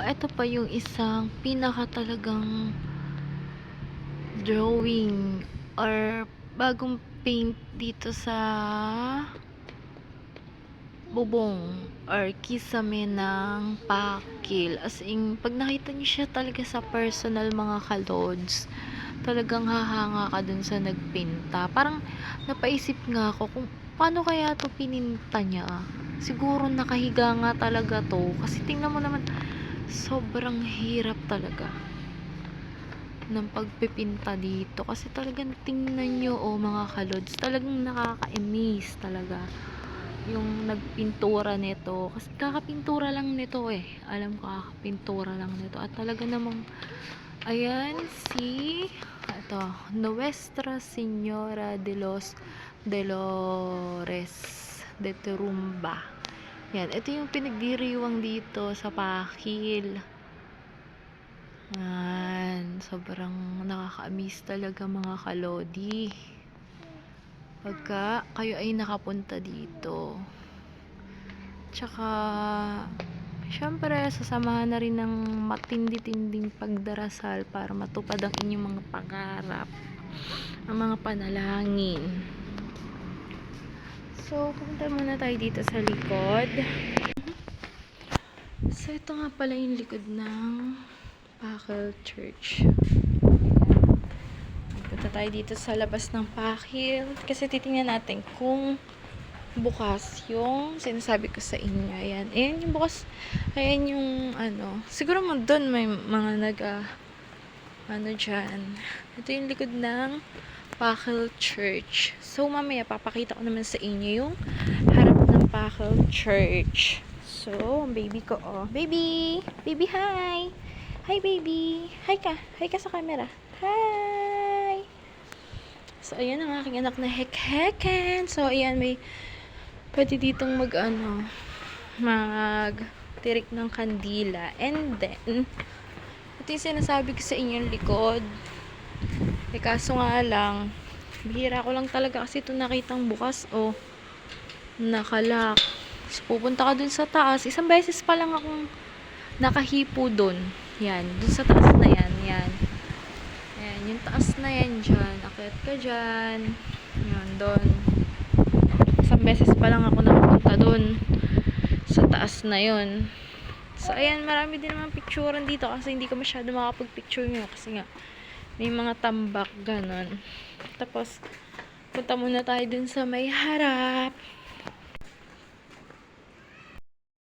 Ito pa yung isang pinaka talagang drawing or bagong paint dito sa bubong or kisame ng pakil. As in, pag nakita niyo siya talaga sa personal mga kalods, talagang hahanga ka dun sa nagpinta. Parang napaisip nga ako kung paano kaya to pininta niya. Siguro nakahiga nga talaga to. Kasi tingnan mo naman, sobrang hirap talaga ng pagpipinta dito. Kasi talagang tingnan nyo, mga kalods, talagang nakaka-amaze talaga yung nagpintura nito. Kasi kakapintura lang nito Alam ko, kakapintura lang nito. At talaga namang, ayan, ito, Nuestra Señora de los Dolores de Turumba. Yan, ito yung pinagdiriwang dito sa Pakil. Yan, sobrang nakaka-amaze talaga mga kalodi pagka kayo ay nakapunta dito. Tsaka syempre sasamahan na rin ng matindi-tinding pagdarasal para matupad ang inyong mga pangarap, ang mga panalangin. So pupunta muna tayo dito sa likod. So ito nga pala yung likod ng Pakil Church. Punta tayo dito sa labas ng Pakil kasi titingnan natin kung bukas yung sinasabi ko sa inyo. Ayan yung bukas. Ayan yung siguro mo doon may mga dyan. Ito yung likod ng Pakil Church. So mamaya papakita ko naman sa inyo yung harap ng Pakil Church. So ang baby ko, baby, hi. Hi, baby. Hi ka sa camera. Hi. So, ayan ang aking anak na hek-heken. So, ayan, may pwede ditong mag-tirik ng kandila. And then, ito yung sinasabi ko sa inyong likod. Kaso nga lang, bihira ko lang talaga kasi ito nakitang bukas, nakalock. So, pupunta ka dun sa taas. Isang beses pa lang akong nakahipo dun. Yan, dun sa taas na yan. Yan, yung taas na yan dyan. Akyat ka dyan. Yan, dun. Isang beses pa lang ako nakapunta dun sa taas na yun. So, ayan, marami din naman picturean dito kasi hindi ko masyado makapag-picture nyo kasi nga, may mga tambak, ganon. Tapos, punta muna tayo dun sa may harap.